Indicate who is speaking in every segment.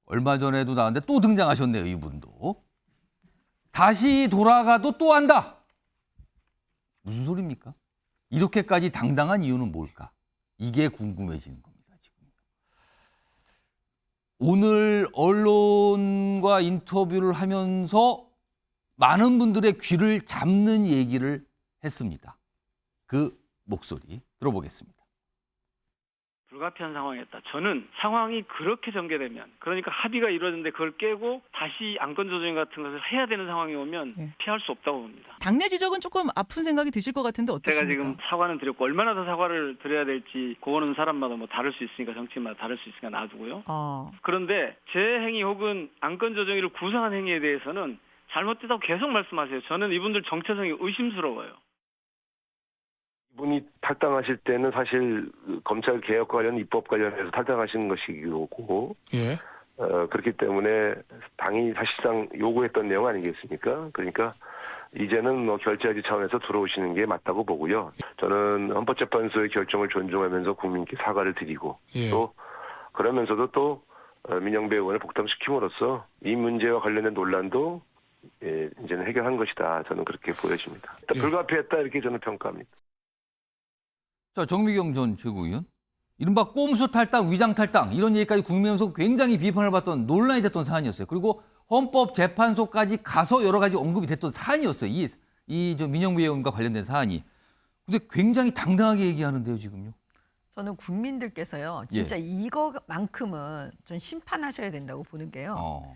Speaker 1: 얼마 전에도 나왔는데 또 등장하셨네요, 이분도. 다시 돌아가도 또 한다. 무슨 소리입니까? 이렇게까지 당당한 이유는 뭘까? 이게 궁금해지는 겁니다, 지금. 오늘 언론과 인터뷰를 하면서 많은 분들의 귀를 잡는 얘기를 했습니다. 그 목소리 들어보겠습니다.
Speaker 2: 불가피한 상황이었다. 저는 상황이 그렇게 전개되면, 그러니까 합의가 이루어졌는데 그걸 깨고 다시 안건 조정 같은 것을 해야 되는 상황이 오면
Speaker 3: 네.
Speaker 2: 피할 수 없다고 봅니다.
Speaker 3: 당내 지적은 조금 아픈 생각이 드실 것 같은데 어떠십니까?
Speaker 2: 제가 지금 사과는 드렸고 얼마나 더 사과를 드려야 될지 그거는 사람마다 뭐 다를 수 있으니까, 정치인마다 다를 수 있으니까 놔두고요. 그런데 제 행위 혹은 안건 조정위를 구성한 행위에 대해서는 잘못됐다고 계속 말씀하세요. 저는 이분들 정체성이 의심스러워요.
Speaker 4: 이분이 탈당하실 때는 사실 검찰 개혁 관련 입법 관련해서 탈당하신 것이고,
Speaker 5: 예.
Speaker 4: 그렇기 때문에 당이 사실상 요구했던 내용 아니겠습니까? 그러니까 이제는 뭐 결재하지 차원에서 들어오시는 게 맞다고 보고요. 저는 헌법재판소의 결정을 존중하면서 국민께 사과를 드리고,
Speaker 5: 예.
Speaker 4: 또 그러면서도 또 민영배 의원을 복당시킴으로써 이 문제와 관련된 논란도 이제는 해결한 것이다. 저는 그렇게 보여집니다.
Speaker 5: 예.
Speaker 4: 불가피했다 이렇게 저는 평가합니다.
Speaker 1: 자, 정미경 전 최고위원. 이른바 꼼수 탈당, 위장 탈당 이런 얘기까지 국민의힘에서 굉장히 비판을 받던 논란이 됐던 사안이었어요. 그리고 헌법재판소까지 가서 여러 가지 언급이 됐던 사안이었어요. 저 민영배 의원과 관련된 사안이. 근데 굉장히 당당하게 얘기하는데요, 지금요.
Speaker 6: 저는 국민들께서요, 진짜 이거만큼은 전 심판하셔야 된다고 보는 게요.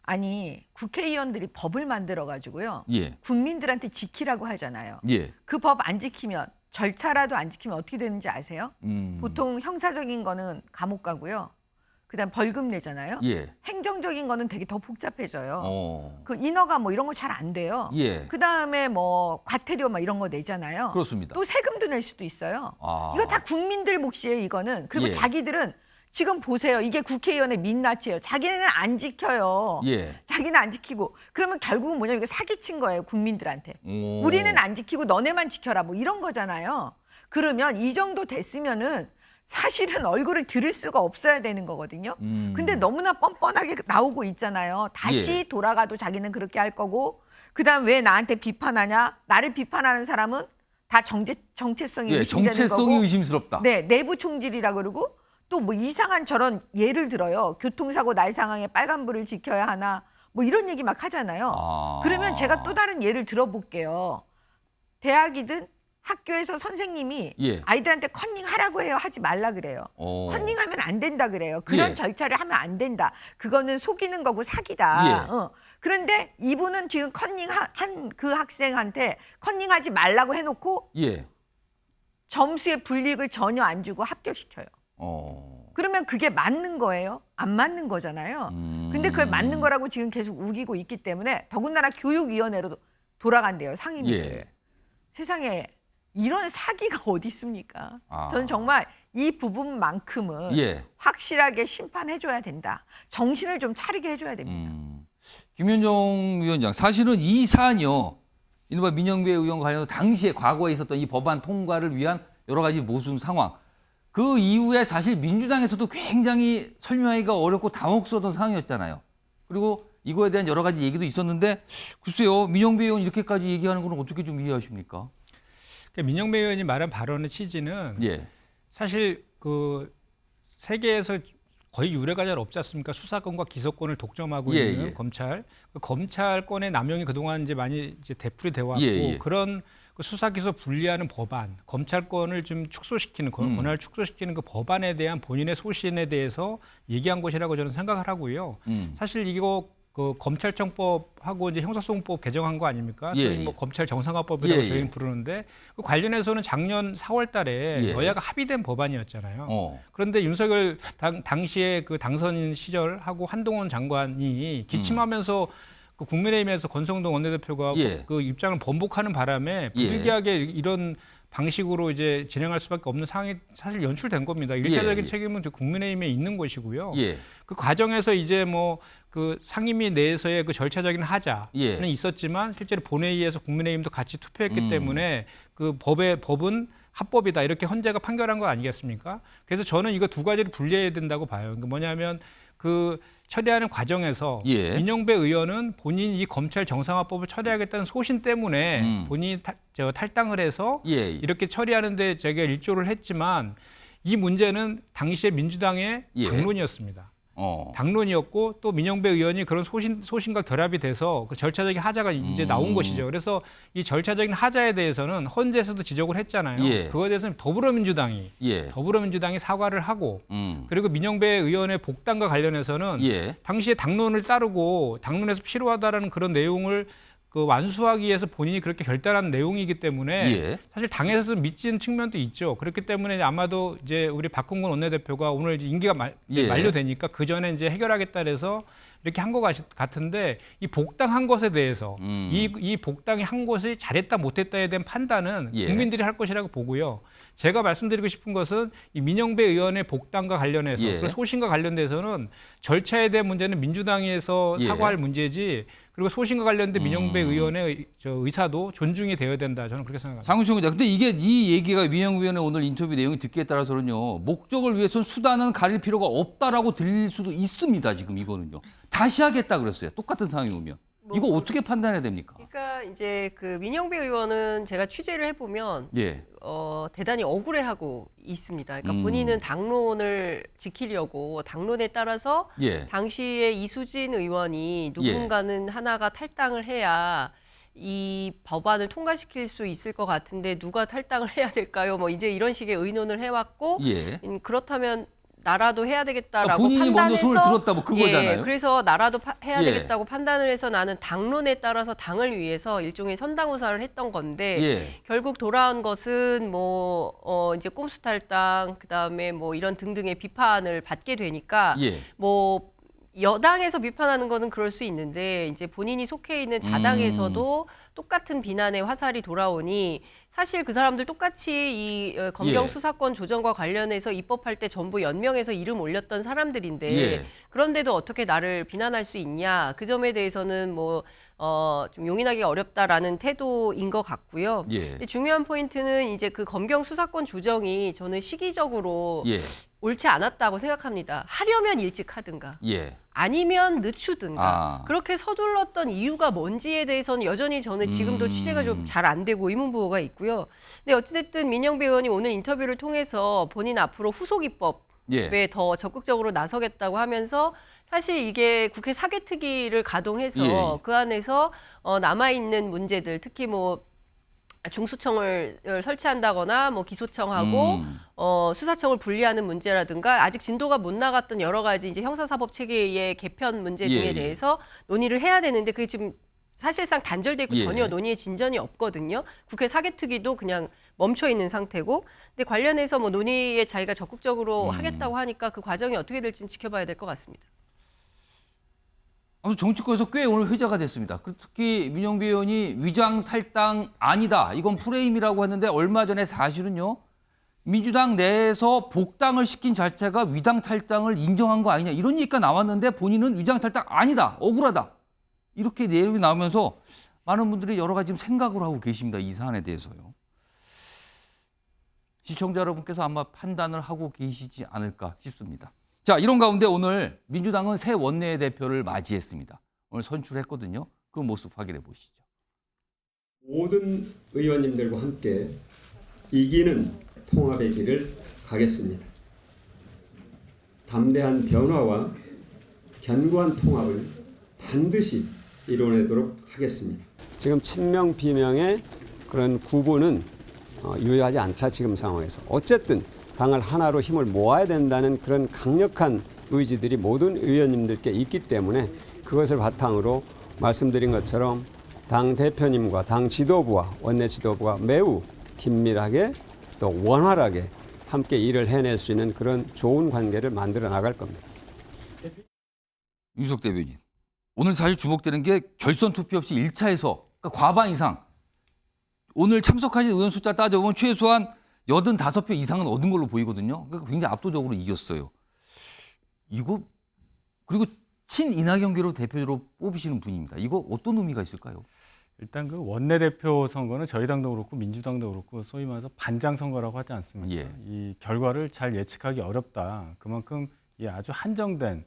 Speaker 6: 아니, 국회의원들이 법을 만들어 가지고요,
Speaker 1: 예.
Speaker 6: 국민들한테 지키라고 하잖아요.
Speaker 1: 예.
Speaker 6: 그 법 안 지키면, 절차라도 안 지키면 어떻게 되는지 아세요? 보통 형사적인 거는 감옥 가고요, 그다음 벌금 내잖아요.
Speaker 1: 예.
Speaker 6: 행정적인 거는 되게 더 복잡해져요.
Speaker 1: 어.
Speaker 6: 그 인허가 뭐 이런 거 잘 안 돼요.
Speaker 1: 예.
Speaker 6: 그다음에 뭐 과태료 막 이런 거 내잖아요.
Speaker 1: 그렇습니다.
Speaker 6: 또 세금도 낼 수도 있어요.
Speaker 1: 아.
Speaker 6: 이거 다 국민들 몫이에요, 이거는. 그리고
Speaker 1: 예.
Speaker 6: 자기들은 지금 보세요. 이게 국회의원의 민낯이에요. 자기는 안 지켜요.
Speaker 1: 예.
Speaker 6: 자기는 안 지키고. 그러면 결국은 뭐냐면 이거 사기친 거예요, 국민들한테.
Speaker 1: 오.
Speaker 6: 우리는 안 지키고 너네만 지켜라, 뭐 이런 거잖아요. 그러면 이 정도 됐으면은 사실은 얼굴을 들을 수가 없어야 되는 거거든요. 근데 너무나 뻔뻔하게 나오고 있잖아요. 다시
Speaker 1: 예.
Speaker 6: 돌아가도 자기는 그렇게 할 거고, 그다음 왜 나한테 비판하냐? 나를 비판하는 사람은 다 정체성이
Speaker 1: 예,
Speaker 6: 의심되는
Speaker 1: 정체성이
Speaker 6: 거고,
Speaker 1: 의심스럽다.
Speaker 6: 네, 내부 총질이라 그러고, 또 뭐 이상한 저런 예를 들어요. 교통사고 날 상황에 빨간불을 지켜야 하나, 뭐 이런 얘기 막 하잖아요.
Speaker 1: 아.
Speaker 6: 그러면 제가 또 다른 예를 들어볼게요. 대학이든 학교에서 선생님이
Speaker 1: 예.
Speaker 6: 아이들한테 컨닝 하라고 해요. 하지 말라 그래요. 컨닝하면 안 된다 그래요. 그런
Speaker 1: 예.
Speaker 6: 절차를 하면 안 된다. 그거는 속이는 거고 사기다.
Speaker 1: 예.
Speaker 6: 그런데 이분은 지금 컨닝한 그 학생한테 컨닝하지 말라고 해놓고
Speaker 1: 예.
Speaker 6: 점수의 불이익을 전혀 안 주고 합격시켜요. 그러면 그게 맞는 거예요? 안 맞는 거잖아요. 근데 그걸 맞는 거라고 지금 계속 우기고 있기 때문에 더군다나 교육위원회로 돌아간대요, 상임위를.
Speaker 1: 예.
Speaker 6: 세상에 이런 사기가 어디 있습니까?
Speaker 1: 아.
Speaker 6: 저는 정말 이 부분만큼은
Speaker 1: 예.
Speaker 6: 확실하게 심판해줘야 된다. 정신을 좀 차리게 해줘야 됩니다.
Speaker 1: 김현정 위원장, 사실은 이 사안이요, 이른바 민영배 의원 관련해서 당시에 과거에 있었던 이 법안 통과를 위한 여러 가지 모순 상황, 그 이후에 사실 민주당에서도 굉장히 설명하기가 어렵고 당혹스러웠던 상황이었잖아요. 그리고 이거에 대한 여러 가지 얘기도 있었는데, 글쎄요, 민영배 의원 이렇게까지 얘기하는 건 어떻게 좀 이해하십니까?
Speaker 5: 민영배 의원이 말한 발언의 취지는
Speaker 1: 예.
Speaker 5: 사실 그 세계에서 거의 유례가 잘 없지 않습니까? 수사권과 기소권을 독점하고
Speaker 1: 예,
Speaker 5: 있는
Speaker 1: 예.
Speaker 5: 검찰. 그 검찰권의 남용이 그동안 이제 많이 이제 되풀이 돼 왔고,
Speaker 1: 예, 예.
Speaker 5: 그런 그 수사 기소 분리하는 법안, 검찰권을 좀 축소시키는 권한을 축소시키는 그 법안에 대한 본인의 소신에 대해서 얘기한 것이라고 저는 생각을 하고요. 사실 이거 그 검찰청법하고 이제 형사소송법 개정한 거 아닙니까?
Speaker 1: 예,
Speaker 5: 저희 뭐
Speaker 1: 예.
Speaker 5: 검찰 정상화법이라고
Speaker 1: 예,
Speaker 5: 저희는
Speaker 1: 예.
Speaker 5: 부르는데 그 관련해서는 작년 4월달에
Speaker 1: 예.
Speaker 5: 여야가 합의된 법안이었잖아요.
Speaker 1: 어.
Speaker 5: 그런데 윤석열 당시에 그 당선인 시절하고 한동훈 장관이 기침하면서 그 국민의힘에서 권성동 원내대표가
Speaker 1: 예.
Speaker 5: 그 입장을 번복하는 바람에 부득이하게 이런 방식으로 이제 진행할 수밖에 없는 상황이 사실 연출된 겁니다. 일차적인
Speaker 1: 예.
Speaker 5: 책임은 국민의힘에 있는 것이고요.
Speaker 1: 예.
Speaker 5: 그 과정에서 이제 뭐 그 상임위 내에서의 그 절차적인 하자는
Speaker 1: 예.
Speaker 5: 있었지만 실제로 본회의에서 국민의힘도 같이 투표했기 때문에 그 법은 합법이다 이렇게 헌재가 판결한 거 아니겠습니까? 그래서 저는 이거 두 가지를 분리해야 된다고 봐요. 그러니까 뭐냐면 그 처리하는 과정에서
Speaker 1: 예.
Speaker 5: 민영배 의원은 본인이 이 검찰 정상화법을 처리하겠다는 소신 때문에 본인이 탈당을 해서
Speaker 1: 예.
Speaker 5: 이렇게 처리하는데 제가 일조를 했지만 이 문제는 당시에 민주당의
Speaker 1: 예.
Speaker 5: 당론이었습니다. 당론이었고 또 민영배 의원이 그런 소신과 결합이 돼서 그 절차적인 하자가 이제 나온 것이죠. 그래서 이 절차적인 하자에 대해서는 헌재에서도 지적을 했잖아요.
Speaker 1: 예.
Speaker 5: 그거에 대해서는 더불어민주당이 사과를 하고 그리고 민영배 의원의 복당과 관련해서는
Speaker 1: 예.
Speaker 5: 당시에 당론을 따르고 당론에서 필요하다라는 그런 내용을 그 완수하기 위해서 본인이 그렇게 결단한 내용이기 때문에
Speaker 1: 예.
Speaker 5: 사실 당에서 미치는 측면도 있죠. 그렇기 때문에 아마도 이제 우리 박홍근 원내대표가 오늘 이제 임기가 만료되니까 그 전에 이제 해결하겠다 해서 이렇게 한 것 같은데 이 복당한 것에 대해서 이 복당이 한 것이 잘했다 못했다에 대한 판단은 국민들이 할 것이라고 보고요. 제가 말씀드리고 싶은 것은 이 민영배 의원의 복당과 관련해서 그 소신과 관련돼서는 절차에 대한 문제는 민주당에서 사과할 문제지 그리고 소신과 관련된 민영배 의원의 의사도 존중이 되어야 된다. 저는 그렇게 생각합니다.
Speaker 1: 장우신 기자, 근데 이게 이 얘기가 민영배 의원의 오늘 인터뷰 내용이 듣기에 따라서는요. 목적을 위해서는 수단은 가릴 필요가 없다라고 들릴 수도 있습니다. 지금 이거는요. 다시 하겠다 그랬어요. 똑같은 상황이 오면. 이거 어떻게 판단해야 됩니까?
Speaker 7: 그러니까 이제 그 민영배 의원은 제가 취재를 해보면 대단히 억울해하고 있습니다. 그러니까 본인은 당론을 지키려고 당론에 따라서 당시에 이수진 의원이 누군가는 하나가 탈당을 해야 이 법안을 통과시킬 수 있을 것 같은데 누가 탈당을 해야 될까요? 뭐 이제 이런 식의 의논을 해왔고 그렇다면 나라도 해야 되겠다라고
Speaker 1: 본인이
Speaker 7: 판단해서
Speaker 1: 먼저 손을 들었다 뭐 그거잖아요.
Speaker 7: 그래서 나라도 해야 되겠다고 판단을 해서 나는 당론에 따라서 당을 위해서 일종의 선당후사를 했던 건데 결국 돌아온 것은 뭐 이제 꼼수 탈당 그다음에 뭐 이런 등등의 비판을 받게 되니까 뭐 여당에서 비판하는 거는 그럴 수 있는데 이제 본인이 속해 있는 자당에서도 똑같은 비난의 화살이 돌아오니 사실 그 사람들 똑같이 이 검경 수사권 조정과 관련해서 입법할 때 전부 연명해서 이름 올렸던 사람들인데 그런데도 어떻게 나를 비난할 수 있냐 그 점에 대해서는 뭐 좀 용인하기 어렵다라는 태도인 것 같고요. 근데 중요한 포인트는 이제 그 검경 수사권 조정이 저는 시기적으로 옳지 않았다고 생각합니다. 하려면 일찍 하든가. 아니면 늦추든가. 그렇게 서둘렀던 이유가 뭔지에 대해서는 여전히 저는 지금도 취재가 좀 잘 안 되고 의문부호가 있고요. 근데 어찌됐든 민영배 의원이 오늘 인터뷰를 통해서 본인 앞으로 후속 입법에 더 적극적으로 나서겠다고 하면서 사실 이게 국회 사개특위를 가동해서 그 안에서 남아있는 문제들 특히 뭐 중수청을 설치한다거나 뭐 기소청하고 수사청을 분리하는 문제라든가 아직 진도가 못 나갔던 여러 가지 이제 형사사법 체계의 개편 문제 등에 대해서 논의를 해야 되는데 그게 지금 사실상 단절돼 있고 전혀 논의의 진전이 없거든요. 국회 사개특위도 그냥 멈춰 있는 상태고. 근데 관련해서 뭐 논의에 자기가 적극적으로 하겠다고 하니까 그 과정이 어떻게 될지는 지켜봐야 될 것 같습니다.
Speaker 1: 아무튼 정치권에서 꽤 오늘 회자가 됐습니다. 특히 민영배 의원이 위장 탈당 아니다. 이건 프레임이라고 했는데 얼마 전에 사실은요. 민주당 내에서 복당을 시킨 자체가 위장 탈당을 인정한 거 아니냐. 이런 얘기가 나왔는데 본인은 위장 탈당 아니다. 억울하다. 이렇게 내용이 나오면서 많은 분들이 여러 가지 지금 생각을 하고 계십니다. 이 사안에 대해서요. 시청자 여러분께서 아마 판단을 하고 계시지 않을까 싶습니다. 자, 이런 가운데 오늘 민주당은 새 원내대표를 맞이했습니다. 오늘 선출했거든요. 그 모습 확인해 보시죠.
Speaker 8: 모든 의원님들과 함께 이기는 통합의 길을 가겠습니다. 담대한 변화와 견고한 통합을 반드시 이뤄내도록 하겠습니다.
Speaker 9: 지금 친명 비명의 그런 구분은 유효하지 않다 지금 상황에서. 어쨌든 당을 하나로 힘을 모아야 된다는 그런 강력한 의지들이 모든 의원님들께 있기 때문에 그것을 바탕으로 말씀드린 것처럼 당 대표님과 당 지도부와 원내 지도부가 매우 긴밀하게 또 원활하게 함께 일을 해낼 수 있는 그런 좋은 관계를 만들어 나갈 겁니다.
Speaker 1: 윤석 대변인. 오늘 사실 주목되는 게 결선 투표 없이 1차에서 그러니까 과반 이상 오늘 참석하신 의원 숫자 따져보면 최소한 85표 이상은 얻은 걸로 보이거든요. 그러니까 굉장히 압도적으로 이겼어요. 이거 그리고 친이낙연계로 대표로 뽑으시는 분입니다. 이거 어떤 의미가 있을까요?
Speaker 10: 일단 그 원내대표 선거는 저희 당도 그렇고 민주당도 그렇고 소위 말해서 반장 선거라고 하지 않습니까? 이 결과를 잘 예측하기 어렵다. 그만큼 이 아주 한정된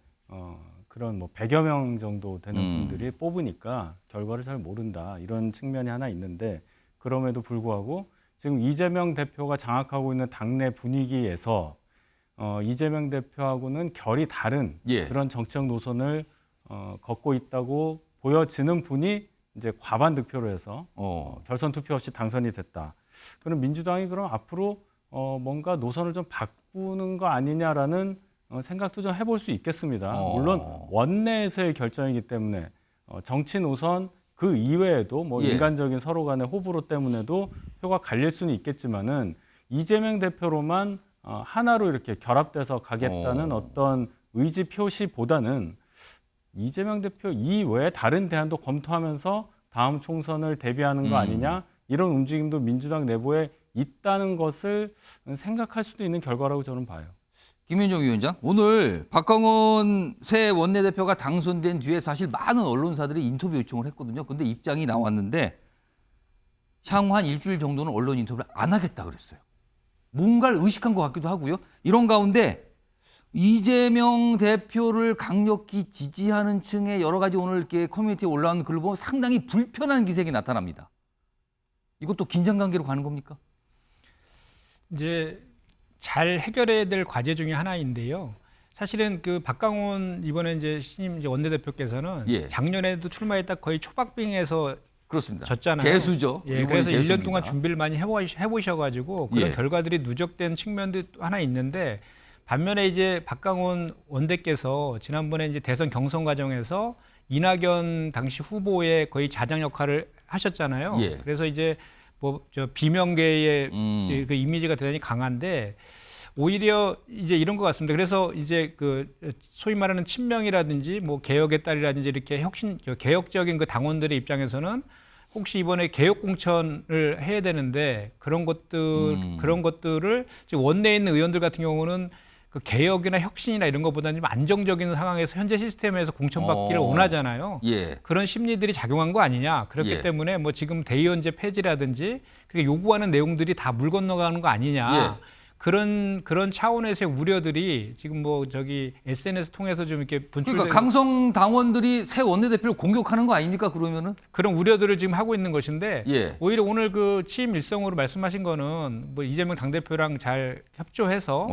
Speaker 10: 그런 뭐 100여 명 정도 되는 분들이 뽑으니까 결과를 잘 모른다 이런 측면이 하나 있는데 그럼에도 불구하고 지금 이재명 대표가 장악하고 있는 당내 분위기에서 이재명 대표하고는 결이 다른 그런 정치적 노선을 걷고 있다고 보여지는 분이 이제 과반 득표로 해서 결선 투표 없이 당선이 됐다. 그럼 민주당이 그럼 앞으로 뭔가 노선을 좀 바꾸는 거 아니냐라는 생각도 좀 해볼 수 있겠습니다. 물론 원내에서의 결정이기 때문에 정치 노선 그 이외에도 뭐 인간적인 서로 간의 호불호 때문에도 표가 갈릴 수는 있겠지만은 이재명 대표로만 하나로 이렇게 결합돼서 가겠다는 어떤 의지 표시보다는 이재명 대표 이외에 다른 대안도 검토하면서 다음 총선을 대비하는 거 아니냐 이런 움직임도 민주당 내부에 있다는 것을 생각할 수도 있는 결과라고 저는 봐요.
Speaker 1: 김현정 위원장, 오늘 박광원 새 원내대표가 당선된 뒤에 사실 많은 언론사들이 인터뷰 요청을 했거든요. 근데 입장이 나왔는데 향후 한 일주일 정도는 언론 인터뷰를 안 하겠다 그랬어요. 뭔가를 의식한 것 같기도 하고요. 이런 가운데 이재명 대표를 강력히 지지하는 층의 여러 가지 오늘 이렇게 커뮤니티에 올라온 글을 보면 상당히 불편한 기색이 나타납니다. 이것도 긴장 관계로 가는 겁니까?
Speaker 5: 이제 잘 해결해야 될 과제 중에 하나인데요. 사실은 그 박광원 이번에 이제 신임 이제 원내대표께서는 작년에도 출마했다 거의 초박빙에서
Speaker 1: 그렇습니다.
Speaker 5: 졌잖아요.
Speaker 1: 개수죠.
Speaker 5: 그래서
Speaker 1: 개수입니다.
Speaker 5: 1년 동안 준비를 많이 해보셔가지고 그런 결과들이 누적된 측면도 하나 있는데 반면에 이제 박광원 원대께서 지난번에 이제 대선 경선 과정에서 이낙연 당시 후보의 거의 자장 역할을 하셨잖아요. 그래서 이제 뭐 저 비명계의 이제 그 이미지가 대단히 강한데 오히려 이제 이런 것 같습니다. 그래서 이제 그 소위 말하는 친명이라든지 뭐 개혁의 딸이라든지 이렇게 개혁적인 그 당원들의 입장에서는 혹시 이번에 개혁 공천을 해야 되는데 그런 것들을 지금 원내에 있는 의원들 같은 경우는 그 개혁이나 혁신이나 이런 것보다는 좀 안정적인 상황에서 현재 시스템에서 공천받기를 원하잖아요. 그런 심리들이 작용한 거 아니냐. 그렇기 때문에 뭐 지금 대의원제 폐지라든지 그렇게 요구하는 내용들이 다 물 건너가는 거 아니냐. 그런 차원에서의 우려들이 지금 뭐 저기 SNS 통해서 좀 이렇게 분출되고
Speaker 1: 그러니까 강성 당원들이 새 원내대표를 공격하는 거 아닙니까? 그러면은
Speaker 5: 그런 우려들을 지금 하고 있는 것인데 오히려 오늘 그 취임 일성으로 말씀하신 거는 뭐 이재명 당대표랑 잘 협조해서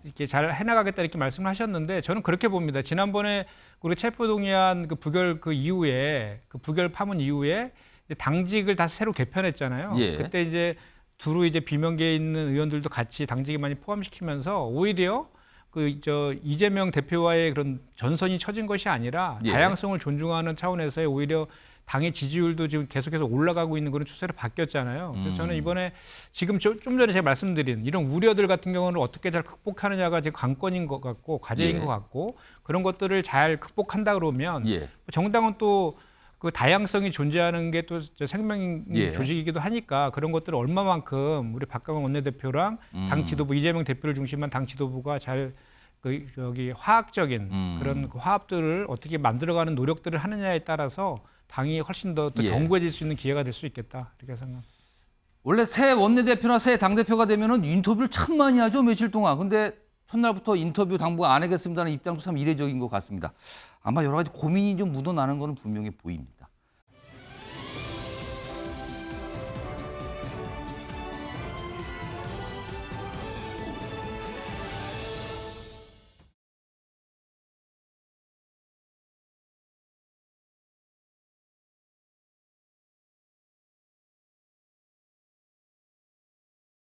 Speaker 5: 이렇게 잘 해나가겠다 이렇게 말씀을 하셨는데 저는 그렇게 봅니다. 지난번에 우리 체포동의안 그 부결 그 이후에 그 부결 파문 이후에 당직을 다 새로 개편했잖아요. 그때 이제 두루 이제 비명계에 있는 의원들도 같이 당직에 많이 포함시키면서 오히려 그 이재명 대표와의 그런 전선이 처진 것이 아니라 다양성을 존중하는 차원에서의 오히려 당의 지지율도 지금 계속해서 올라가고 있는 그런 추세로 바뀌었잖아요. 그래서 저는 이번에 지금 좀 전에 제가 말씀드린 이런 우려들 같은 경우는 어떻게 잘 극복하느냐가 지금 관건인 것 같고 과제인 것 같고 그런 것들을 잘 극복한다 그러면 정당은 또 그 다양성이 존재하는 게 또 생명 조직이기도 하니까 그런 것들을 얼마만큼 우리 박광원 원내대표랑 당 지도부 이재명 대표를 중심한 당 지도부가 잘 그 저기 화학적인 그런 그 화합들을 어떻게 만들어가는 노력들을 하느냐에 따라서 당이 훨씬 더 견고해질 수 있는 기회가 될 수 있겠다 이렇게 생각합니다.
Speaker 1: 원래 새 원내대표나 새 당대표가 되면은 인터뷰를 참 많이 하죠, 며칠 동안. 근데 첫날부터 인터뷰 당분간 안 하겠습니다는 입장도 참 이례적인 것 같습니다. 아마 여러 가지 고민이 좀 묻어나는 건 분명히 보입니다.